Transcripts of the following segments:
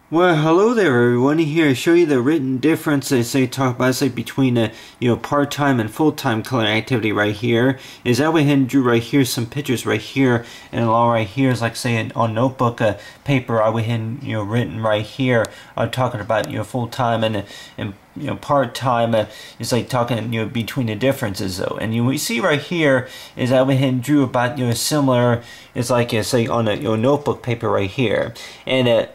Well, hello there, everyone. Here to show you the written difference. Talk about between part-time and full-time color activity right here. Is I went ahead and drew right here some pictures right here, and along right here is on notebook paper. I went ahead and written right here. I'm talking about full-time and part-time. It's like talking between the differences though. And we see right here is I went ahead and drew about similar. It's like say on a notebook paper right here. And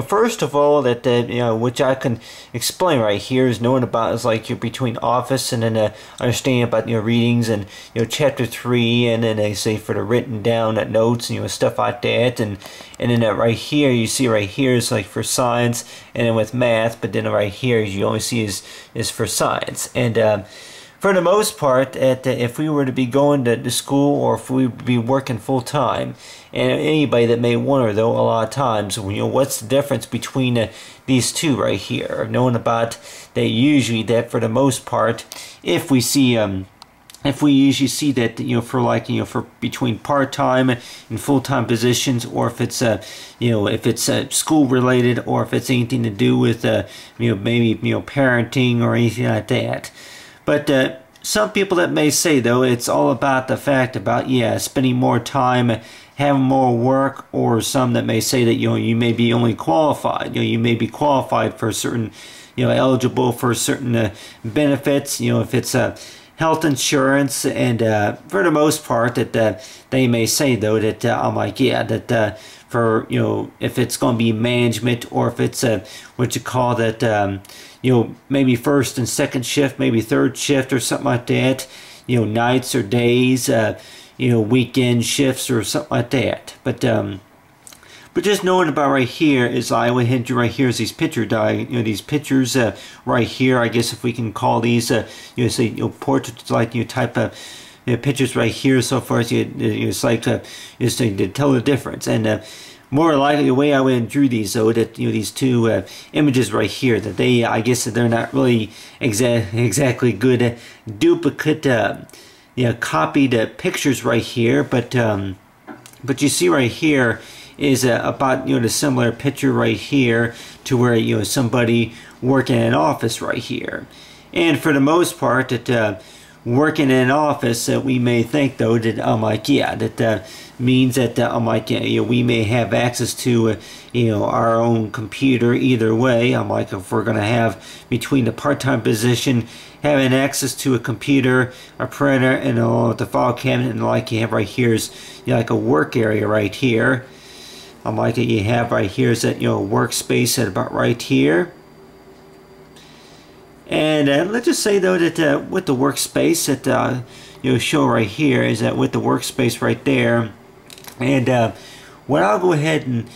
first of all, that which I can explain right here is knowing about is like between office and then understanding about readings and chapter 3, and then they say for the written down notes and stuff like that, and then right here you see right here is like for science, and then with math, but then right here you only see is for science. And for the most part, if we were to be going to school, or if we would be working full time, and anybody that may wonder though a lot of times, what's the difference between these two right here? Knowing about that usually that for the most part, if we see if we usually see that for between part-time and full-time positions, or if it's if it's school related, or if it's anything to do with maybe parenting or anything like that. But some people that may say though it's all about the fact about spending more time, having more work, or some that may say that you may be only qualified, you may be qualified for certain eligible for certain benefits, if it's health insurance, and for the most part that they may say though that I'm like that for if it's going to be management, or if it's what you call that maybe first and second shift, maybe third shift or something like that, nights or days, weekend shifts or something like that. But just knowing about right here is I went ahead and right here is these picture these pictures right here. I guess if we can call these say portraits, like type of pictures right here. So far as it's like just to tell the difference. And more likely the way I went and drew these though, that these two images right here, that they, I guess that they're not really exactly good duplicate copied pictures right here, but you see right here is about the similar picture right here to where somebody working in an office right here. And for the most part that working in an office, we may think though that that means that we may have access to our own computer either way. If we're gonna have between the part-time position having access to a computer, a printer, and the file cabinet, and like you have right here is like a work area right here. You have right here is that workspace at about right here. And let's just say though that with the workspace that show right here is that with the workspace right there, and what I'll go ahead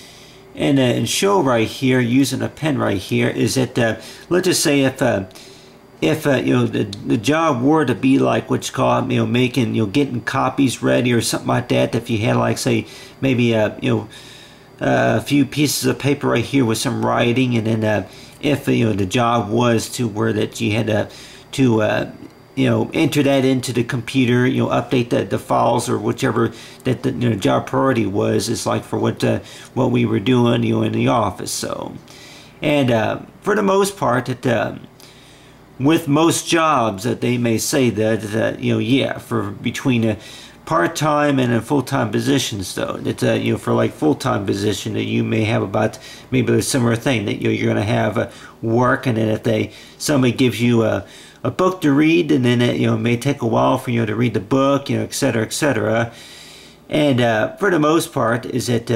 and show right here using a pen right here is that let's just say if the job were to be like what you call making getting copies ready or something like that. If you had like say maybe a few pieces of paper right here with some writing, and then if the job was to where that you had to enter that into the computer, update the files or whichever that the job priority was, is like for what we were doing in the office. So, and for the most part that with most jobs that they may say that for between part-time and full-time positions though, that for like full-time position that you may have about maybe a similar thing that you're going to have work, and then if somebody gives you a book to read, and then it may take a while for you to read the book, etc., etc. And for the most part is that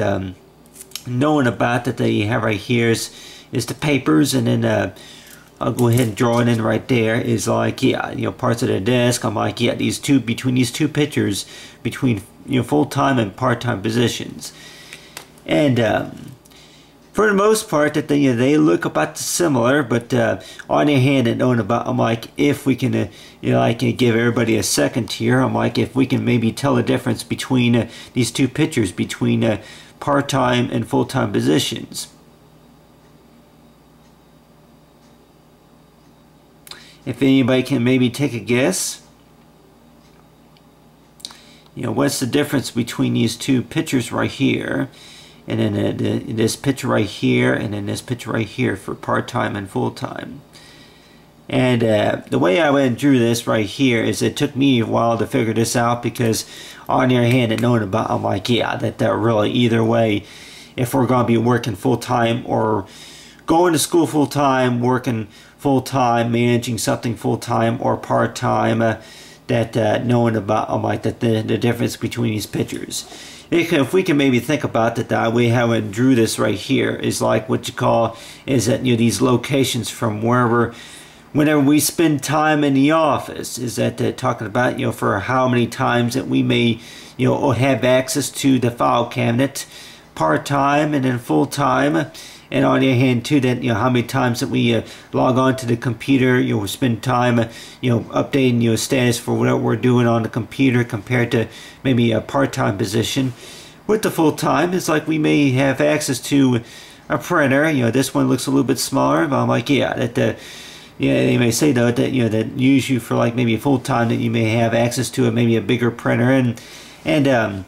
knowing about that you have right here is the papers, and then I'll go ahead and draw it in right there, is like parts of the desk. I'm like these two, between these two pictures between full-time and part-time positions. And for the most part that they look about similar, but on the hand and knowing about, I'm like, if we can I can give everybody a second here, I'm like, if we can maybe tell the difference between these two pictures between part-time and full-time positions. If anybody can maybe take a guess, what's the difference between these two pictures right here? and then this picture right here, and then this picture right here for part-time and full-time. And the way I went and drew this right here is it took me a while to figure this out, because on the other hand, and knowing about, I'm like, yeah, that really either way, if we're going to be working full-time or going to school full-time, working full-time, managing something full-time or part-time, that knowing about, I'm like, that the difference between these pictures. If we can maybe think about that way, how I drew this right here is like what you call, is that, you know, these locations from whenever we spend time in the office, is that talking about, you know, for how many times that we may, you know, have access to the file cabinet part-time and then full-time. And on the other hand too, that, you know, how many times that we log on to the computer, you know, spend time, you know, updating, you know, status for whatever we're doing on the computer compared to maybe a part-time position. With the full-time, it's like we may have access to a printer. You know, this one looks a little bit smaller, but I'm like, yeah, that yeah, they may say though that, you know, that use you for like maybe a full-time, that you may have access to maybe a bigger printer, and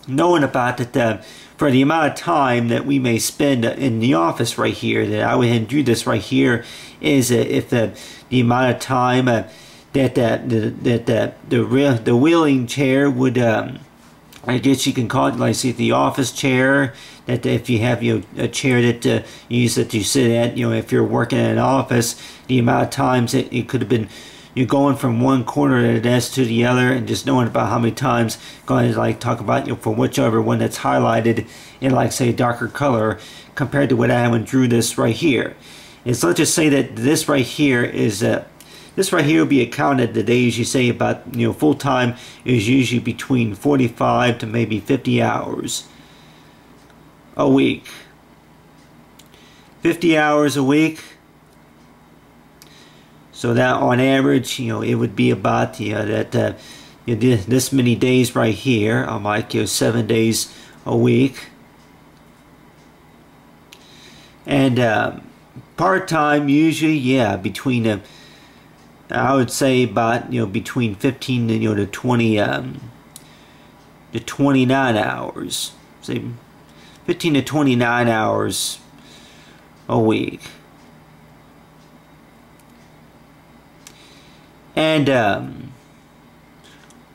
knowing about that. For the amount of time that we may spend in the office right here, that I went ahead and drew this right here, is if the amount of time that the wheeling chair would, I guess you can call it, like, see, the office chair, that if you have, you know, a chair that you use that you sit at, you know, if you're working in an office, the amount of times that it could have been, you're going from one corner of the desk to the other, and just knowing about how many times, going to like talk about, you know, for whichever one that's highlighted in, like, say, darker color compared to what I drew this right here. And so let's just say that this right here is this right here will be accounted the days you say about, you know, full time is usually between 45 to maybe 50 hours a week. 50 hours a week. So that on average, you know, it would be about, you know, that you know, this many days right here. I'm like, you know, 7 days a week. And part-time usually, yeah, between I would say about, you know, between 15 to, you know, to 20 to 29 hours. Say 15 to 29 hours a week. And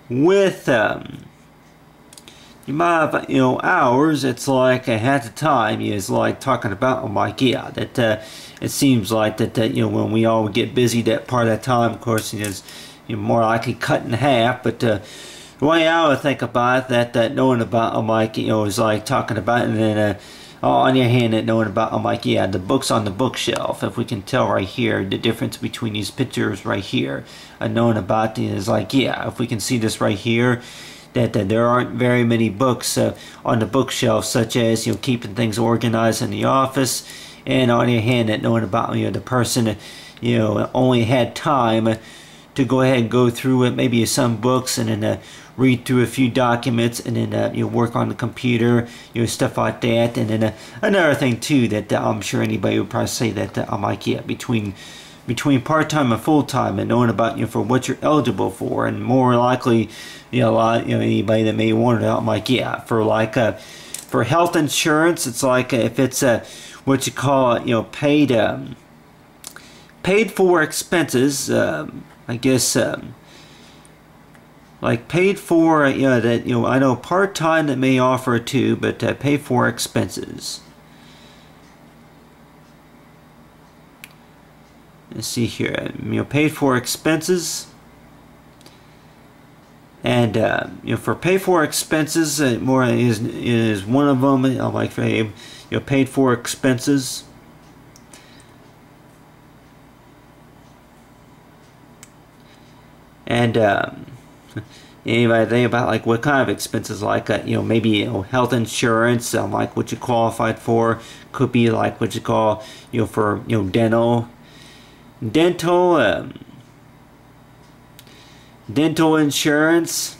with the amount of, you know, hours, it's like at the time is like talking about, I'm like, yeah, that it seems like that you know, when we all get busy, that part of that time, of course, is, you know, more likely cut in half. But the way I would think about it, that knowing about, I'm like, you know, is like talking about, and then on your hand, that knowing about, I'm like, yeah, the books on the bookshelf. If we can tell right here the difference between these pictures right here, knowing about is like, yeah, if we can see this right here, that there aren't very many books on the bookshelf, such as, you know, keeping things organized in the office. And on your hand, that knowing about, you know, the person, you know, only had time to go ahead and go through it, maybe some books, and then read through a few documents, and then you know, work on the computer, you know, stuff like that. And then another thing too, that I'm sure anybody would probably say that I'm like, yeah, between part-time and full-time, and knowing about, you know, for what you're eligible for, and more likely, you know, a lot, you know, anybody that may wonder, I'm like, yeah, for like for health insurance, it's like if it's what you call, you know, paid for expenses, I guess, like paid for, you know, that, you know, I know part-time that may offer it too, but pay for expenses. Let's see here, you know, paid for expenses. And you know, for pay for expenses, more is one of them. I'm like, you know, paid for expenses. And anybody think about like what kind of expenses, like you know, maybe, you know, health insurance, like what you qualified for, could be like what you call, you know, for, you know, dental insurance,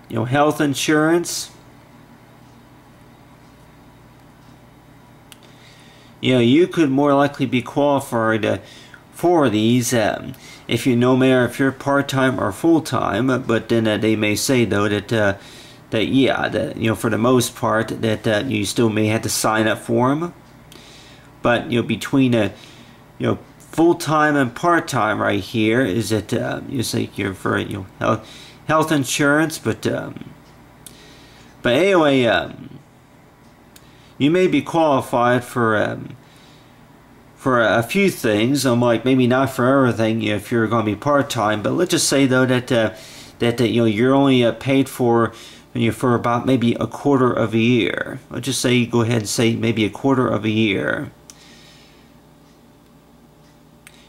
you know, health insurance. You know, you could more likely be qualified for these if you, no matter if you're part-time or full-time. But then they may say though that that yeah, that for the most part that you still may have to sign up for them. But between full-time and part-time right here is that you say you're for health insurance, but anyway, you may be qualified for a few things. Like maybe not for everything if you're going to be part-time, but let's just say though that you're only paid for for about maybe a quarter of a year. Let's just say, go ahead and say maybe a quarter of a year.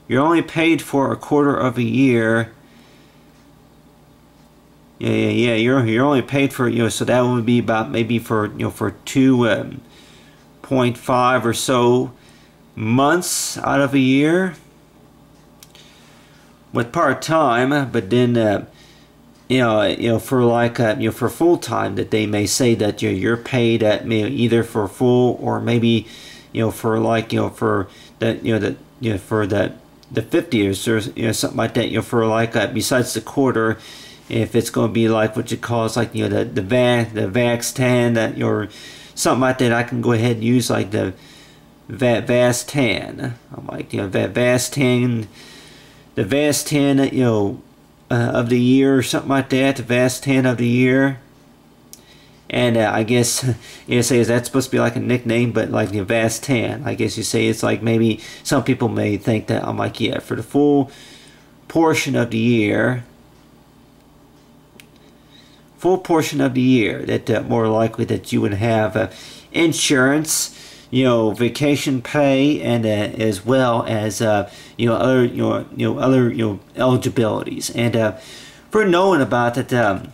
You're only paid for a quarter of a year. Yeah. You're only paid for so that would be about maybe for for 2.5 or so months out of a year with part time. But then for like for full time, that they may say that you're paid at either for full or maybe for like for that for that the 50 or something like that for like besides the quarter, if it's going to be like what you call like the VAX-10 that or something like that, I can go ahead and use like the VAS-10. I'm like VAS-10, the VAS-10 of the year or something like that, the VAS-10 of the year. And I guess you say, is that supposed to be like a nickname? But like the VAS-10, I guess you say it's like maybe some people may think that I'm like, yeah, for the full portion of the year, that more likely that you would have insurance, vacation pay, and as well as other eligibilities. And for knowing about that.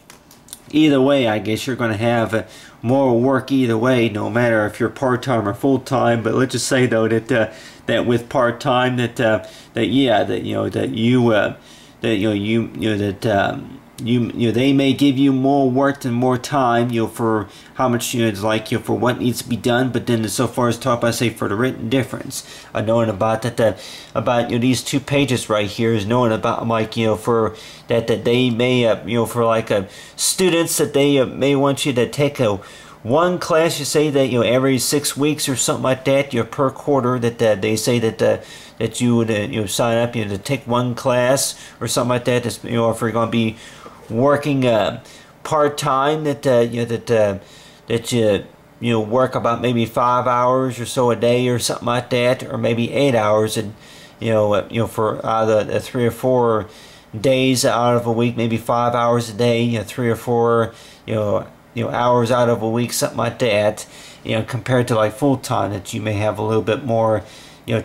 Either way, I guess you're going to have more work either way, no matter if you're part-time or full-time. But let's just say though that that with part-time they may give you more work and more time for how much it's like for what needs to be done. But then so far as talk about say for the written difference, knowing about that about these 2 pages right here is knowing about like for that they may for like students that they may want you to take one class, you say that every 6 weeks or something like that, per quarter, that they say that you would sign up to take one class or something like that. If you're going to be working part-time, that you work about maybe 5 hours or so a day or something like that, or maybe 8 hours, and for either the 3 or 4 days out of a week, maybe 5 hours a day, 3 or 4 hours out of a week, something like that, compared to like full-time, that you may have a little bit more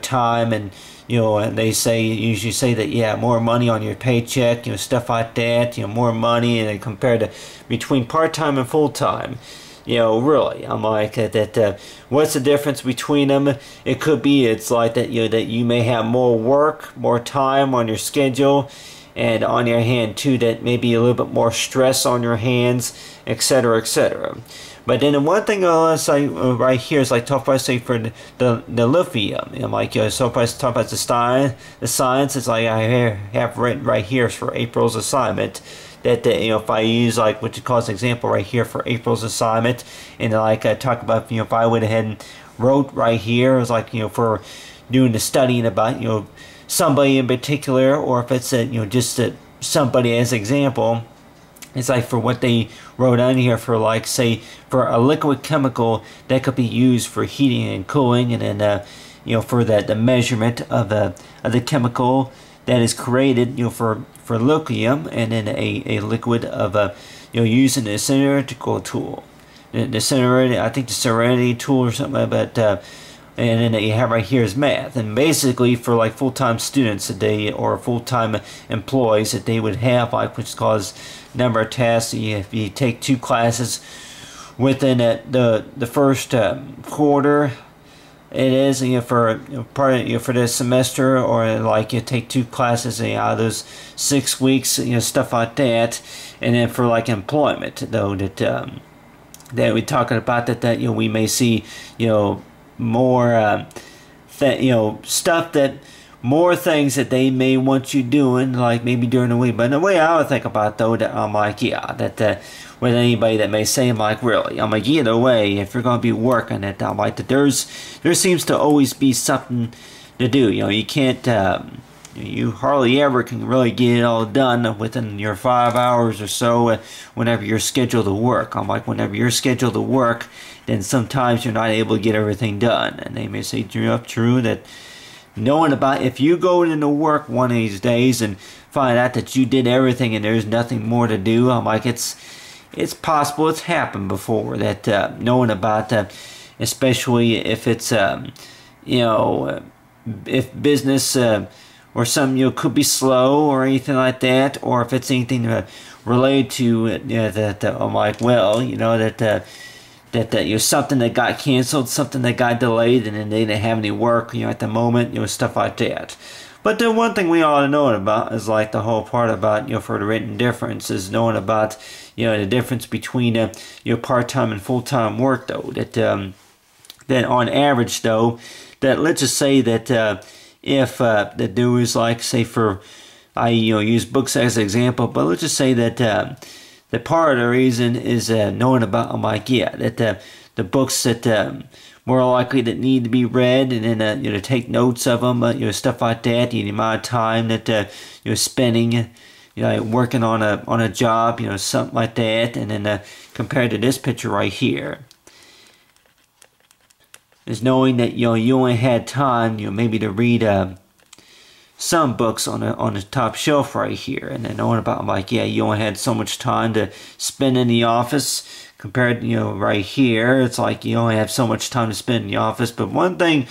time, and and they usually say that more money on your paycheck, stuff like that, more money, and compared to between part-time and full-time. Really, I'm like that. What's the difference between them? It could be it's like that. That you may have more work, more time on your schedule, and on your hand too. That maybe a little bit more stress on your hands, etc., etc. But then the one thing I say right here is like talk about say for the lithium. Like so if I talk about the science, it's like I have written right here for April's assignment. That if I use like what you call as an example right here for April's assignment, and like I talk about if I went ahead and wrote right here, it was like for doing the studying about somebody in particular, or if it's just somebody as an example. It's like for what they wrote on here for like say for a liquid chemical that could be used for heating and cooling, and then for the measurement of the chemical that is created for lithium, and then a liquid of using the Serenity tool, the Serenity, I think the Serenity tool or something, but and then you have right here is math. And basically for like full-time students that they, or full-time employees, that they would have like which cause number of tasks. If you take 2 classes within the first quarter, it is for part for this semester, or like you take 2 classes out of those 6 weeks, stuff like that. And then for like employment though, that we're talking about that we may see more that stuff that more things that they may want you doing, like maybe during the week. But the way I would think about though, that I'm like, yeah, that with anybody that may say, I'm like, really, I'm like, either way, if you're gonna be working, that I'm like, that there seems to always be something to do. You know, you can't, you hardly ever can really get it all done within your 5 hours or so whenever you're scheduled to work. I'm like, whenever you're scheduled to work, then sometimes you're not able to get everything done. And they may say, true, that knowing about, if you go into work one of these days and find out that you did everything and there's nothing more to do, I'm like, it's possible, it's happened before, that knowing about that, especially if it's you know, if business or something, you know, could be slow or anything like that, or if it's anything related to that I'm like, well, you know, that you know, something that got canceled, something that got delayed, and then they didn't have any work, you know, at the moment, you know, stuff like that. But the one thing we ought to know about is like the whole part about, you know, for the written difference is knowing about, you know, the difference between you know, part-time and full-time work though. That on average though, that let's just say that if that there was, like, say, for I use books as an example, but let's just say that the part of the reason is knowing about, I'm like, yeah, that the books that more likely that need to be read, and then you know, take notes of them, you know, stuff like that, the amount of time that you're spending, you know, working on a job, you know, something like that, and then compared to this picture right here, is knowing that, you know, you only had time, you know, maybe to read some books on the top shelf right here, and then knowing about, I'm like, yeah, you only had so much time to spend in the office compared, you know, right here, it's like you only have so much time to spend in the office. But one thing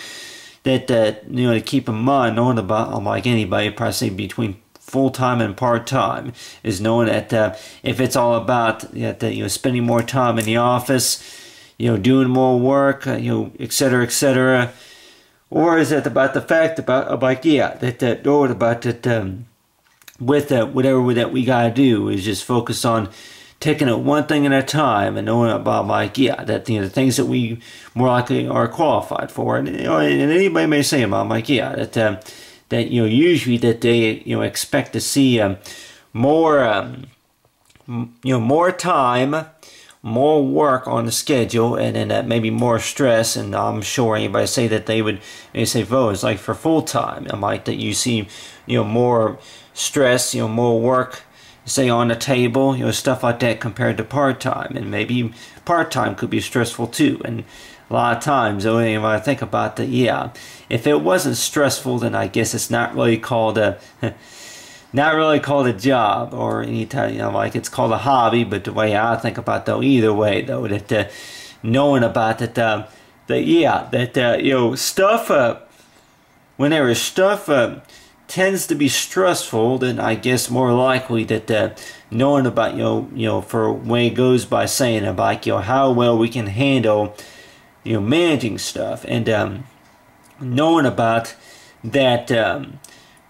that you know, to keep in mind, knowing about, I'm like, anybody probably say between full-time and part-time, is knowing that if it's all about that you know, spending more time in the office, you know, doing more work, you know, etc., etc., or is it about the fact about like, yeah, that or about that with whatever that we gotta do is just focus on taking it one thing at a time, and knowing about, like, yeah, that, you know, the things that we more likely are qualified for, and you know, and anybody may say about, like, yeah, that you know, usually that they, you know, expect to see more you know, more time, more work on the schedule, and then maybe more stress. And I'm sure anybody say that they say, oh, it's like for full time, I'm like, that you see, you know, more stress, you know, more work, say, on the table, you know, stuff like that, compared to part-time. And maybe part-time could be stressful too. And a lot of times, when I think about that, yeah, if it wasn't stressful, then I guess it's not really called a not really called a job or any type, you know, like, it's called a hobby. But the way I think about, though, either way though, that knowing about that, yeah, that you know, stuff whenever stuff tends to be stressful, then I guess more likely that knowing about, you know, for when it goes by saying about, you know, how well we can handle, you know, managing stuff, and knowing about that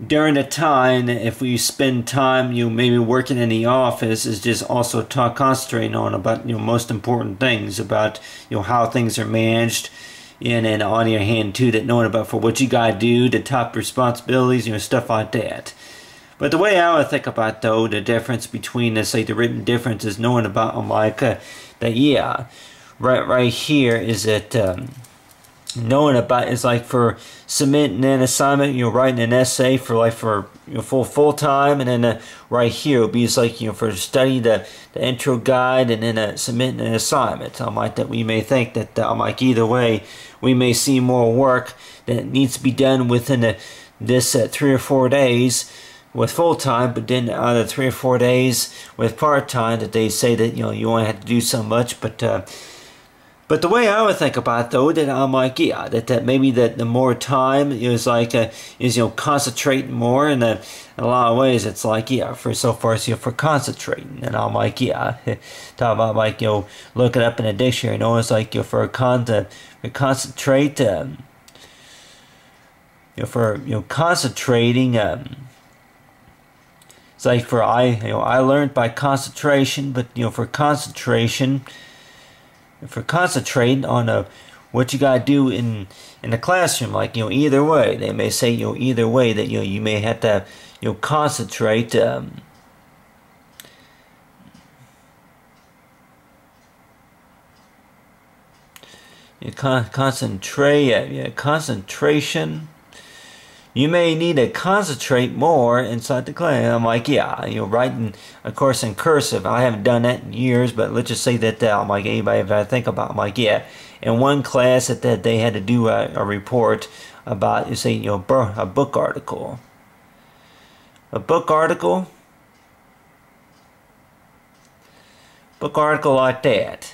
during the time, if we spend time, you know, maybe working in the office, is just also concentrating on about, you know, most important things about, you know, how things are managed. And then on your hand too, that knowing about for what you gotta do, the top responsibilities, you know, stuff like that. But the way I would think about, though, the difference between, let's say, the written difference is knowing about, like, that, yeah, right here is that knowing about is like for submitting an assignment, you know, writing an essay for, like, for, you know, full time, and then right here will be, it's like, you know, for study the intro guide, and then submitting an assignment. I'm like, that we may think that I'm like, either way, we may see more work that needs to be done within this 3 or 4 days with full time, but then out of 3 or 4 days with part time, that they say that, you know, you only have to do so much. But the way I would think about it, though, that I'm like, yeah, that maybe that the more time is like is, you know, concentrating more, and in a lot of ways it's like, yeah, for so far as, you know, for concentrating. And I'm like, yeah, talk about, like, you know, look it up in a dictionary, you know, it's like, you know, for concentrate, you know, for, you know, concentrating, it's like for you know, I learned by concentration, but, you know, for concentration, for concentrating on what you gotta do in the classroom. Like, either way, they may say, either way that, you may have to, concentrate, concentration. You may need to concentrate more inside the class. I'm like, yeah, writing, of course, in cursive. I haven't done that in years, but let's just say that, I'm like, anybody, if I think about it, I'm like, yeah. In one class that they had to do a report about, you say, a book article. A book article like that.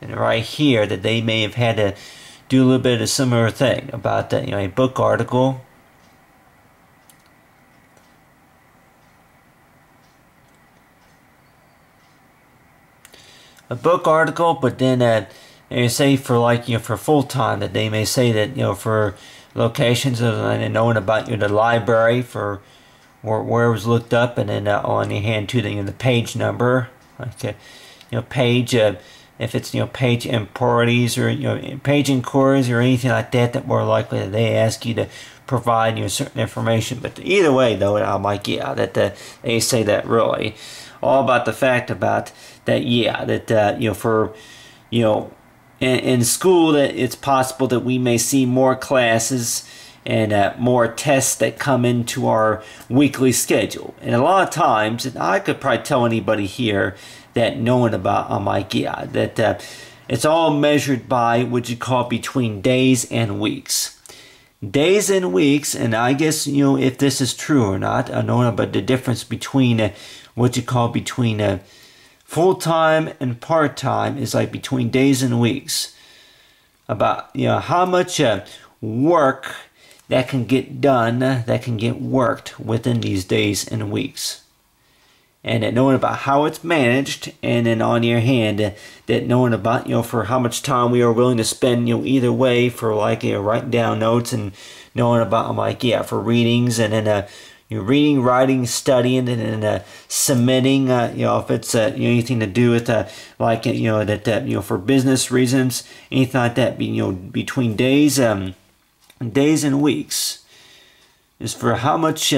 And right here that they may have had to do a little bit of a similar thing about that, a book article. A book article, but then they say for like, for full time, that they may say that, for locations and knowing about, the library for where it was looked up, and then on your hand to the page number, like page, if it's page inquiries or page inquiries or anything like that, that more likely that they ask you to provide certain information. But either way, though, I'm like, yeah, that they say that really all about the fact about that, yeah, that for in school, that it's possible that we may see more classes and more tests that come into our weekly schedule. And a lot of times, and I could probably tell anybody here that knowing about, I'm like, yeah, that it's all measured by what you call between days and weeks. Days and weeks, and I guess, if this is true or not, I know about the difference between what you call between full-time and part-time is like between days and weeks. About, how much work that can get done, that can get worked within these days and weeks. And then knowing about how it's managed, and then on your hand, that knowing about, for how much time we are willing to spend, either way for like, writing down notes, and knowing about, I'm like, yeah, for readings, and then, reading, writing, studying, and then submitting, if it's anything to do with like that for business reasons, anything like that, between days and weeks, is for how much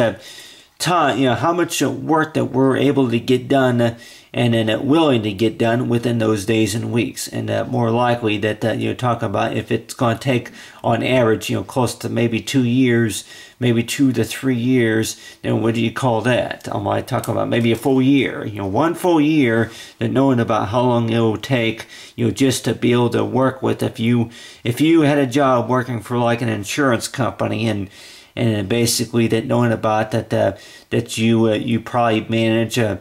time, how much work that we're able to get done, and then willing to get done within those days and weeks. And more likely that talk about if it's going to take on average close to maybe 2 years, maybe 2 to 3 years, then what do you call that? I might talk about maybe a full year, 1 full year, and knowing about how long it will take, just to be able to work with. If you had a job working for like an insurance company, and basically that knowing about that you probably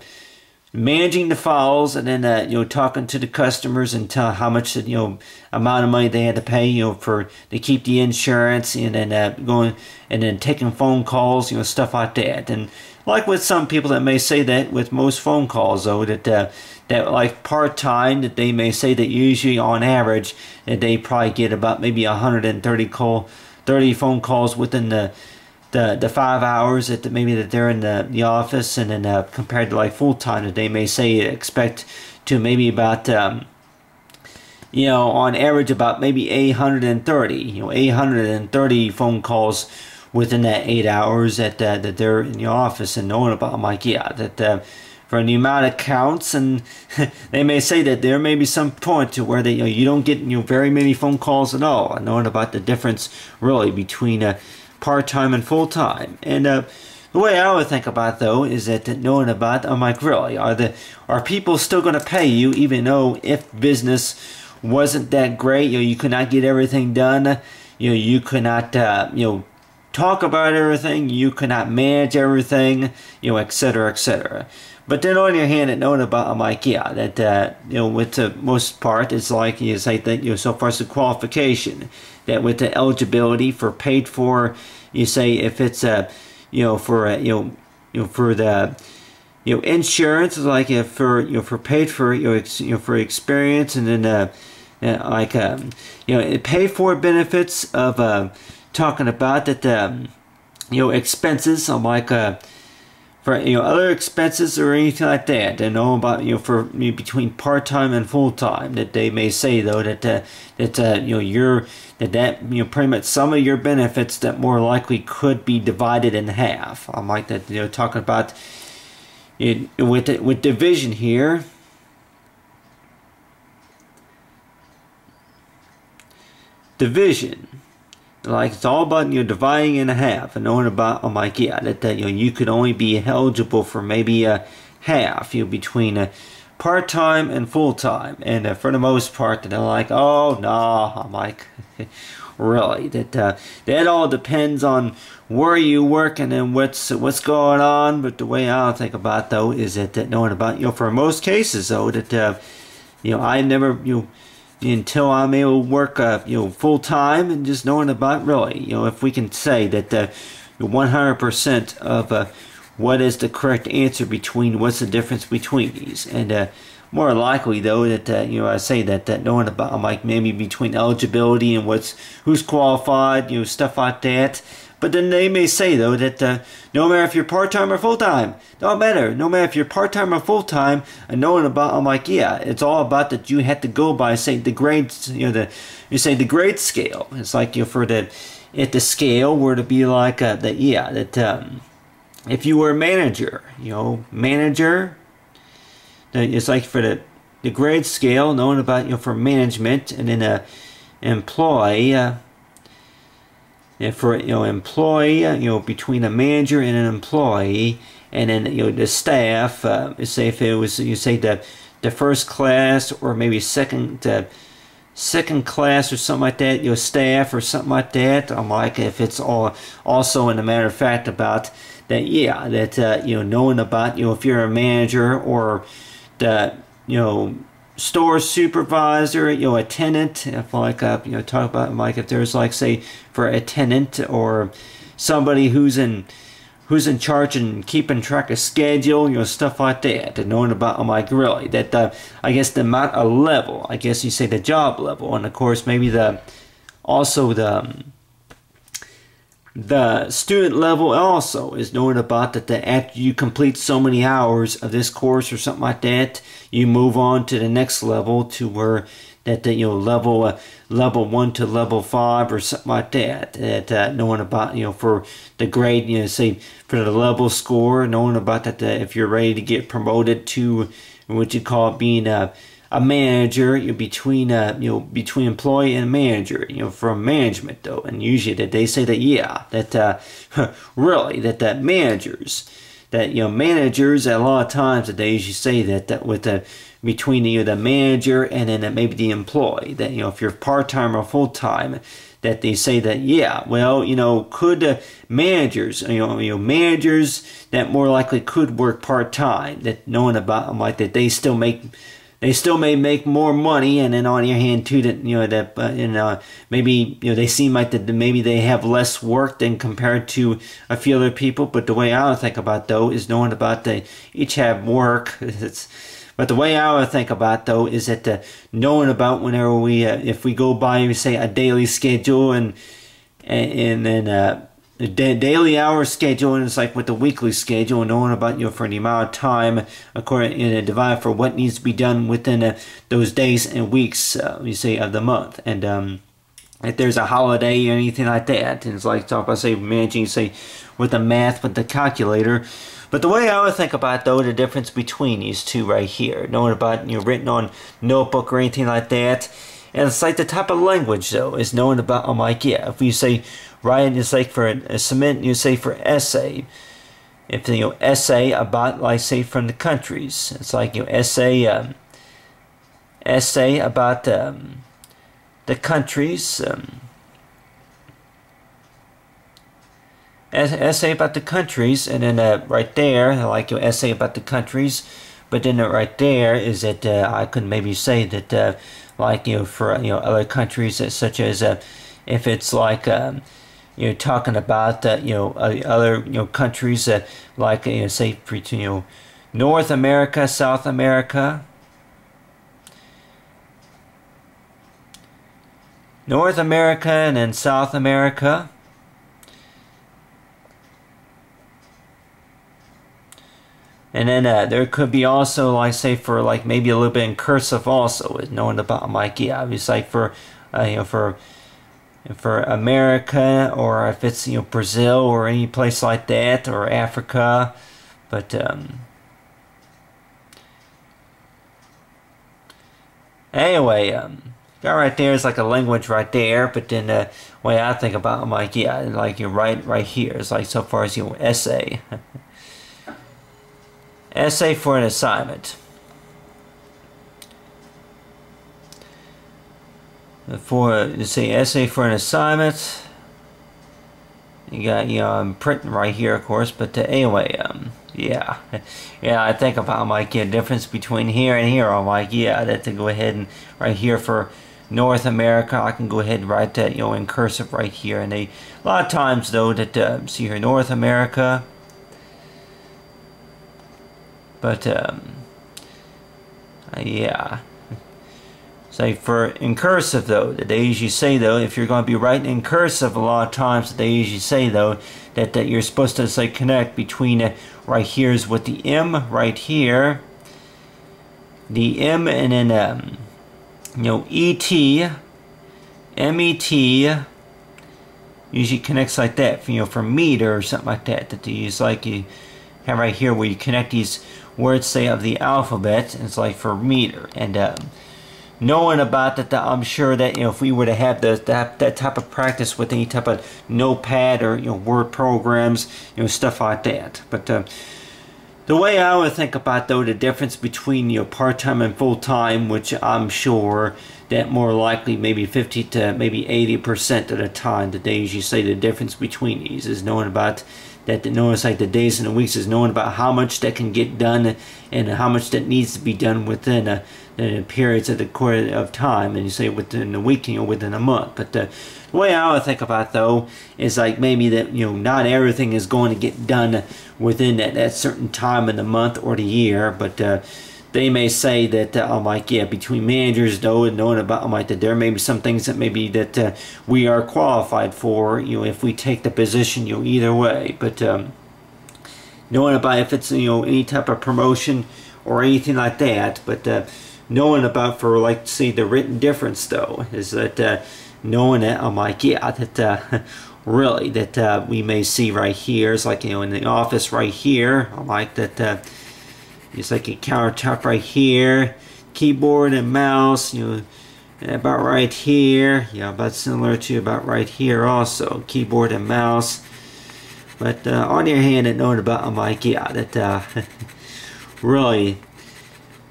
managing the files, and then talking to the customers and tell how much amount of money they had to pay for to keep the insurance, and then going and then taking phone calls, stuff like that. And like with some people that may say that with most phone calls, though, that like part-time, that they may say that usually on average that they probably get about maybe 130 phone calls within the 5 hours that maybe that they're in the office, and then compared to like full time, that they may say expect to maybe about on average about maybe 830 phone calls within that 8 hours that they're in the office. And knowing about, I'm like, yeah, that for the amount of counts, and they may say that there may be some point to where they you don't get very many phone calls at all. And knowing about the difference really between part-time and full-time. And the way I would think about it, though, is that knowing about, I'm like, really, are people still going to pay you, even though if business wasn't that great, you could not get everything done, you could not talk about everything, you could not manage everything, etc., etc. But then on your hand, and knowing about, I'm like, yeah, that with the most part, it's like you say that so far as the qualification, that with the eligibility for paid for, you say if it's for the insurance, like for paid for for experience, and then like paid for benefits of talking about that expenses. I'm like for other expenses or anything like that. And know about for between part-time and full-time, that they may say though that pretty much some of your benefits that more likely could be divided in half. I'm like that talking about it with division here. Division. Like it's all about dividing in half and knowing about that you could only be eligible for maybe a half between part-time and full-time, and for the most part they're like, oh no, I'm like really that all depends on where you work and what's going on. But the way I think about though is that knowing about for most cases though that I never until I'm able to work full time, and just knowing about really if we can say that 100% of what is the correct answer between what's the difference between these. And more likely though that I say that knowing about like maybe between eligibility and who's qualified, stuff like that. But then they may say though that no matter if you're part-time or full-time, don't matter. No matter if you're part-time or full-time, and knowing about, I'm like, yeah, it's all about that you have to go by, say, the grades, you say the grade scale. It's like for if the scale were to be like if you were a manager, manager, it's like for the grade scale, knowing about for management, and then employee. And for employee, between a manager and an employee, and then the staff. Say if it was say the first class or maybe second class or something like that, staff or something like that. I'm like if it's all also in a matter of fact about that, yeah, that knowing about if you're a manager or the store supervisor, a tenant, if like talk about like if there's like say for a tenant or somebody who's in charge and keeping track of schedule, stuff like that, and knowing about I'm like really that I guess the amount of level, I guess you say the job level, and of course maybe the student level also is knowing about that after you complete so many hours of this course or something like that, you move on to the next level to where that level 1 to level 5 or something like that. That knowing about for the grade, say for the level score, knowing about that if you're ready to get promoted to what you call being a manager, between employee and manager, from management though, and usually that they say that yeah, that really that managers, that managers a lot of times that they usually say that with between the manager and then maybe the employee, that if you're part-time or full-time, that they say that yeah, well could managers, managers that more likely could work part-time, that knowing about them like that they still may make more money, and then on your hand too that maybe they seem like that maybe they have less work than compared to a few other people. But the way I would think about though is knowing about they each have work. But the way I would think about though is that knowing about whenever we if we go by, we say a daily schedule and then the daily hour schedule, and it's like with the weekly schedule, knowing about for the amount of time according divide for what needs to be done within those days and weeks you say of the month. And if there's a holiday or anything like that, and it's like talk about say managing say with the math with the calculator. But the way I would think about though the difference between these two right here, knowing about written on notebook or anything like that, and it's like the type of language though is knowing about I'm like yeah, if you say write it's like for a cement, you say for essay, if essay about like say from the countries, it's like essay about the countries, essay about the countries, and then right there like your essay about the countries. But then right there is that I could maybe say that like for other countries such as if it's like you're talking about other countries like say for North America, South America, North America, and then South America. And then there could be also, like, say, for like maybe a little bit in cursive also, is knowing the bottom, like, yeah, it's like for you know, for America, or if it's, you know, Brazil or any place like that, or Africa. But anyway, that right there is like a language right there. But then the way I think about it, like, yeah, like you're right here. It's like, so far as, you know, essay. Essay for an assignment. For, you say, essay for an assignment. You got, you know, I'm printing right here, of course, but anyway, yeah. Yeah, I think about, like, a difference between here and here. I'm like, yeah, I'd have to go ahead and, right here for North America, I can go ahead and write that, you know, in cursive right here. And a lot of times, though, that, see here, North America. But, yeah. So for in cursive, though, that they usually say, though, if you're going to be writing in cursive, a lot of times they usually say, though, that you're supposed to, say, connect between right here is with the M right here, the M, and then you know, ET, MET usually connects like that, you know, for meter or something like that. That they use, like, you have right here where you connect these words, say, of the alphabet. And it's like for meter. And knowing about that, I'm sure that, you know, if we were to have that type of practice with any type of notepad or, you know, word programs, you know, stuff like that. But the way I would think about, though, the difference between, you know, part-time and full-time, which I'm sure that more likely maybe 50 to maybe 80% of the time that they usually say the difference between these is knowing about that, notice like the days and the weeks is knowing about how much that can get done and how much that needs to be done within the periods of the quarter of time, and you say within a week, you know, within a month. But the way I would think about, though, is like maybe that, you know, not everything is going to get done within that certain time in the month or the year. But they may say that I'm like, yeah, between managers, though, and knowing about, I'm like, that there may be some things that maybe that we are qualified for, you know, if we take the position, you know, either way. But knowing about if it's, you know, any type of promotion or anything like that. But knowing about, for, like, say, the written difference, though, is that knowing that, I'm like, yeah, that really, that we may see right here, it's like, you know, in the office right here, I'm like that it's like a countertop right here, keyboard and mouse, you know, about right here, yeah, about similar to about right here also, keyboard and mouse. But on your hand, and knowing about, I'm like, yeah, that really,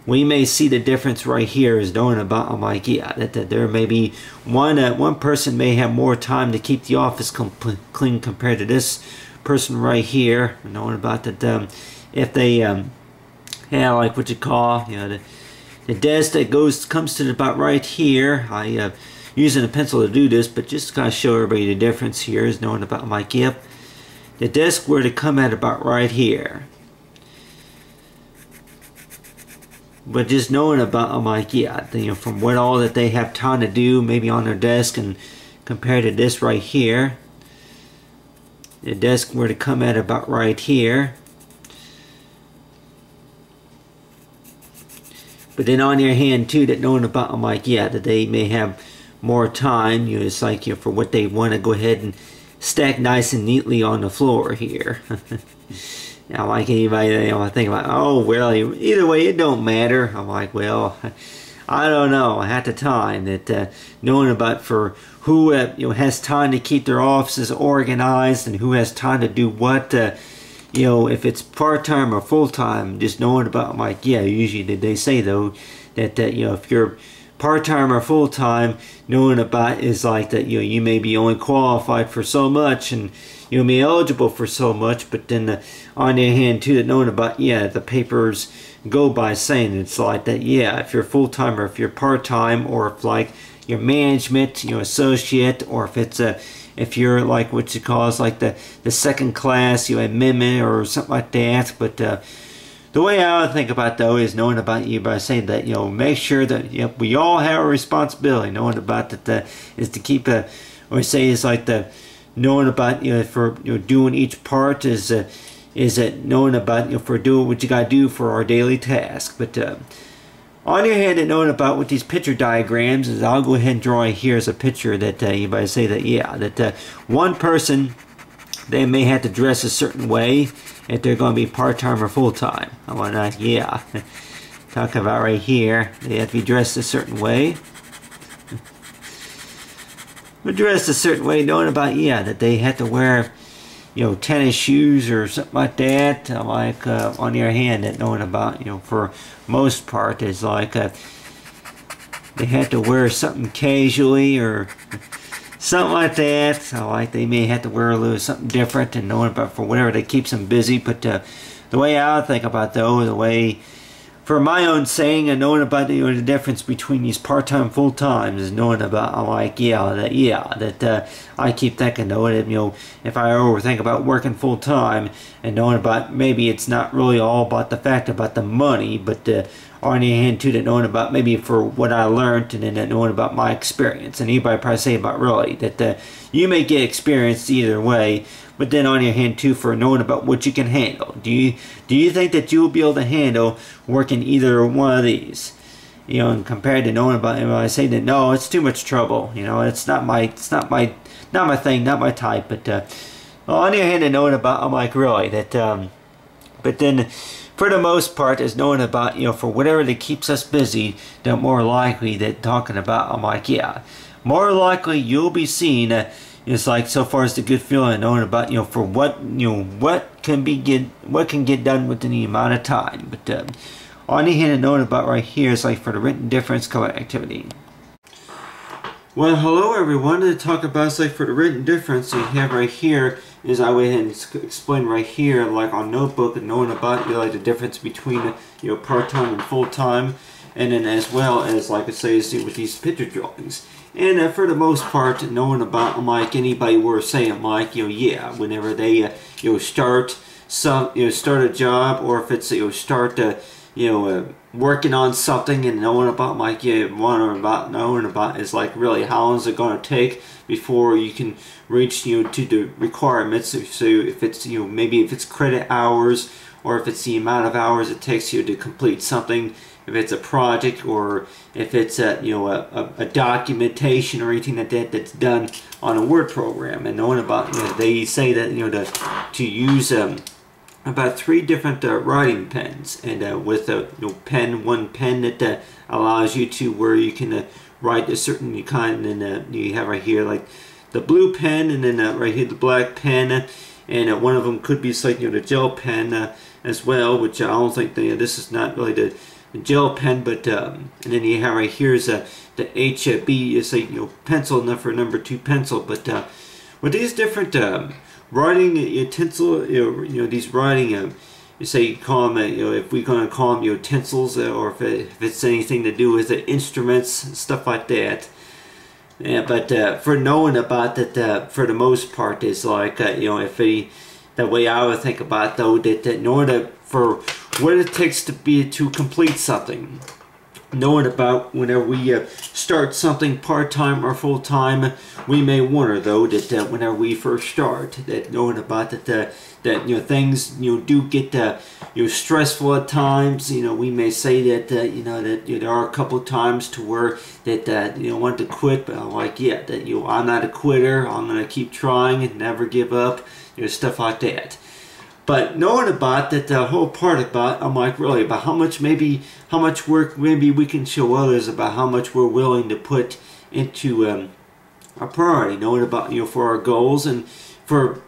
we may see the difference right here is knowing about, I'm like, yeah, that there may be one person may have more time to keep the office clean compared to this person right here. Knowing about that, if they have, like, what you call, you know, the desk that comes to about right here. I using a pencil to do this, but just to kind of show everybody the difference here is knowing about, I'm like, yep, the desk were to come at about right here. But just knowing about, I'm like, yeah, you know, from what all that they have time to do, maybe on their desk, and compared to this right here, the desk were to come at about right here. But then on your hand, too, that knowing about, I'm like, yeah, that they may have more time, you know, it's like, you know, for what they want to go ahead and stack nice and neatly on the floor here. Now, like, anybody, you know, I think about, oh, well, either way, it don't matter. I'm like, well, I don't know. At the time, that knowing about for who you know, has time to keep their offices organized and who has time to do what, you know, if it's part-time or full-time, just knowing about, I'm like, yeah, usually they say, though, that you know, if you're part-time or full-time, knowing about is like that, you know, you may be only qualified for so much, and you'll be eligible for so much. But then on the other hand, too, that knowing about, yeah, the papers go by saying it's like that, yeah, if you're full-time or if you're part-time, or if, like, your management, you know, associate, or if it's if you're, like, what you call is like the second class, you know, amendment or something like that. But the way I would think about, though, is knowing about you by saying that, you know, make sure that, you know, we all have a responsibility. Knowing about that is to keep or say is like the knowing about, you know, for, you know, doing each part is is that knowing about, for doing what you gotta do for our daily task. But on your hand, and knowing about with these picture diagrams is, I'll go ahead and draw here as a picture that you might say that, yeah, that one person, they may have to dress a certain way if they're going to be part-time or full-time. I want to, yeah, talk about right here, they have to be dressed a certain way. We're dressed a certain way, knowing about, yeah, that they have to wear, tennis shoes or something like that, like on your hand, that knowing about, for most part is like they have to wear something casually or something like that. So like they may have to wear a little something different, and knowing about for whatever that keeps them busy. But the way I think about though, the way for my own saying, and knowing about the difference between these part-time, full-time is knowing about, I'm like, that I keep thinking though, if I overthink about working full-time and knowing about maybe it's not really all about the fact about the money, but on the other hand too, that knowing about maybe for what I learned, and then that knowing about my experience. And anybody probably say about really that you may get experience either way, but then on your hand too, for knowing about what you can handle. Do you think that you'll be able to handle working either one of these? And compared to knowing about, I say that no, it's too much trouble. It's not my thing, not my type. But on your hand, and knowing about, I'm like really that. But then, for the most part, is knowing about, for whatever that keeps us busy, that more likely that talking about, I'm like, yeah, more likely you'll be seeing. It's like, so far as the good feeling, knowing about, for what, what can get done within the amount of time. But on the hand, and knowing about right here is like for the written difference color activity. Well, hello everyone. To talk about is like for the written difference you have right here is I went ahead and explain right here, like on notebook, and knowing about like the difference between part-time and full-time, and then as well as like I say is with these picture drawings. And for the most part, knowing about, like anybody were saying, like yeah, whenever they start start a job, or if it's start working on something, and knowing about, like knowing about is like really how long is it going to take before you can reach to the requirements. So if it's maybe if it's credit hours, or if it's the amount of hours it takes you to complete something. If it's a project, or if it's a documentation or anything like that that's done on a Word program. And knowing about, they say that to use about 3 different writing pens, and with a one pen that allows you to where you can write a certain kind, and you have right here like the blue pen, and then right here the black pen, and one of them could be like the gel pen as well, which I don't think this is not really the gel pen, but and then you have right here is the HB is a pencil, for number 2 pencil. But with these different writing utensil, these writing you say you call them if we're going to call them utensils, or if it's anything to do with the instruments, stuff like that. Yeah, but for knowing about that, for the most part is like if the way I would think about though, that in order for what it takes to complete something, knowing about whenever we start something part-time or full-time, we may wonder though that whenever we first start, that knowing about that things do get stressful at times. We may say that that there are a couple of times to where that want to quit, but I'm like, yeah, that I'm not a quitter. I'm gonna keep trying and never give up. Stuff like that. But knowing about that, the whole part about, I'm like, really about how much work maybe we can show others about how much we're willing to put into a priority. Knowing about for our goals, and for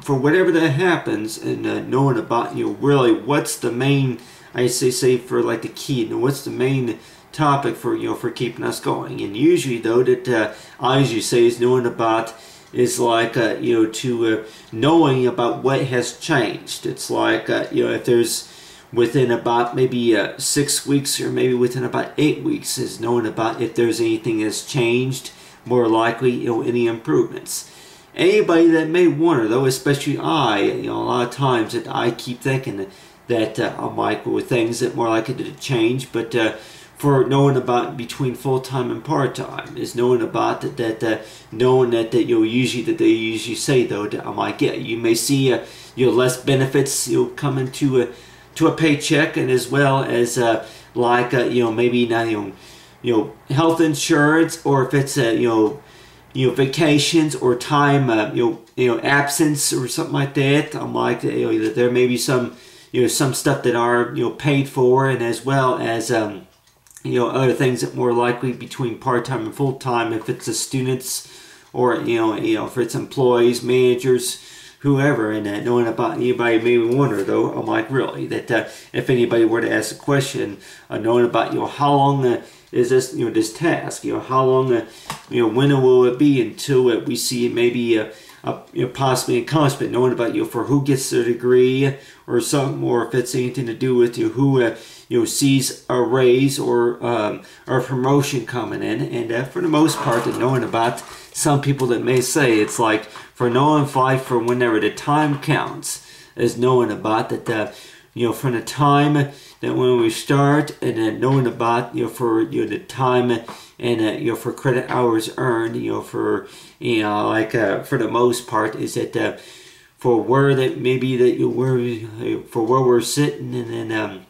whatever that happens, and knowing about really what's the main, I say for like the key, what's the main topic for for keeping us going. And usually though that I usually say is knowing about is like to knowing about what has changed. It's like if there's within about maybe 6 weeks, or maybe within about 8 weeks, is knowing about if there's anything that's changed, more likely any improvements. Anybody that may wonder though, especially I, a lot of times that I keep thinking that I'm like with things that more likely to change, but for knowing about between full-time and part-time is knowing about knowing that you'll usually that they usually say though that I might get you may see less benefits coming to a paycheck, and as well as maybe not health insurance, or if it's vacations or time absence or something like that. I'm like that there may be some some stuff that are paid for, and as well as other things that more likely between part-time and full-time, if it's the students or if it's employees, managers, whoever. And knowing about anybody may wonder though, I'm like, really, that if anybody were to ask a question, knowing about how long is this this task, how long when will it be until we see maybe possibly accomplishment, knowing about for who gets their degree or something, or if it's anything to do with who sees a raise or a promotion coming in. And for the most part, knowing about some people that may say it's like for knowing for whenever the time counts, is knowing about that from the time that when we start, and then knowing about for the time and for credit hours earned, for for the most part is that for where that maybe that for where we're sitting, and then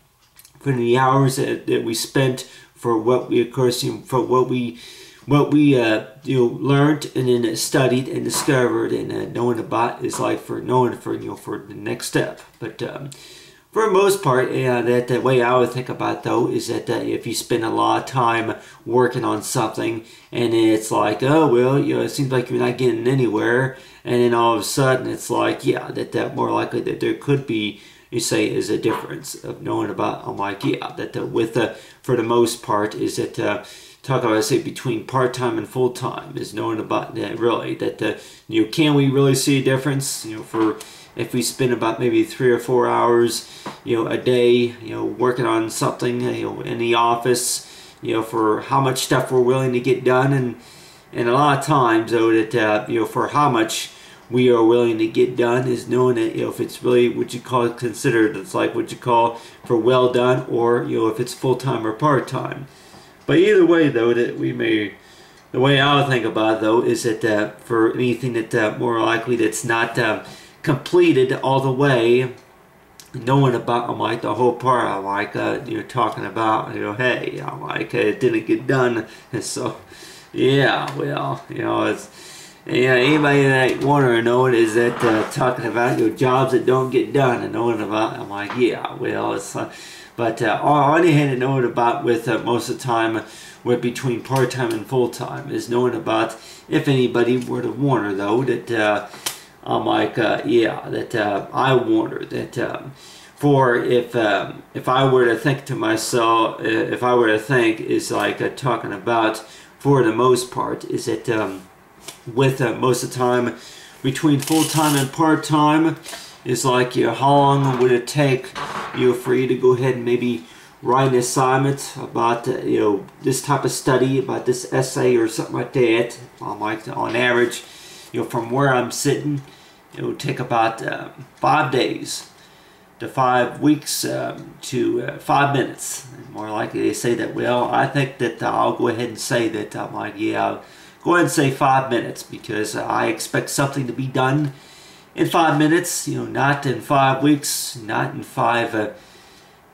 for the hours that we spent, for what we, of course, for what we learned and then studied and discovered, and knowing about is like for knowing for the next step. But for the most part, that the way I would think about though is that if you spend a lot of time working on something, and it's like, oh well, it seems like you're not getting anywhere, and then all of a sudden it's like, yeah, that more likely that there could be, you say, is a difference of knowing about. I'm like, yeah, that with for the most part is that talk about, say, between part-time and full-time is knowing about that, really, that can we really see a difference for if we spend about maybe 3 or 4 hours a day working on something in the office, for how much stuff we're willing to get done, and a lot of times though that for how much we are willing to get done is knowing that if it's really what you call considered, it's like what you call for well done, or if it's full-time or part-time. But either way though, that the way I would think about it though is that for anything that more likely that's not completed all the way, knowing about, I'm like, the whole part, I'm like talking about hey, I'm like, it didn't get done, and so yeah, well, it's anybody that wonder knowing is that talking about jobs that don't get done, and knowing about, I'm like, yeah, well, it's but on the hand, knowing about with most of the time with between part-time and full-time is knowing about, if anybody were to wonder though, that I'm like, yeah, that I wonder that for if I were to think to myself, if I were to think is like talking about for the most part is that with most of the time between full-time and part-time is like how long would it take for you to go ahead and maybe write an assignment about this type of study, about this essay or something like that. Like on average, from where I'm sitting, it would take about 5 days to 5 weeks to 5 minutes. And more likely they say that, well, I think that I'll go ahead and say that I'm like, yeah, I'll go ahead and say 5 minutes, because I expect something to be done in 5 minutes, not in 5 weeks, not in 5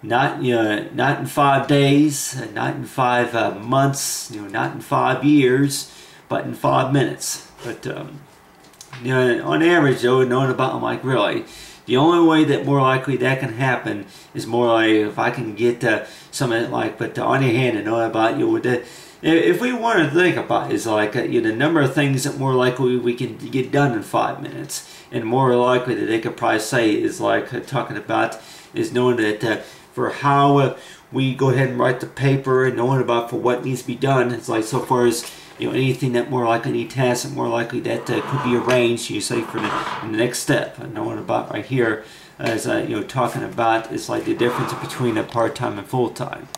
not in 5 days, not in 5 months, not in 5 years, but in 5 minutes. But on average though, knowing about, I'm like, really, the only way that more likely that can happen is more like if I can get something like, but on the hand, and knowing about with the, if we want to think about it, is like the number of things that more likely we can get done in 5 minutes, and more likely that they could probably say is like talking about is knowing that for how we go ahead and write the paper, and knowing about for what needs to be done. It's like so far as anything that more likely any task that more likely that could be arranged, you say, for the next step. And knowing about right here as talking about is like the difference between a part-time and full-time.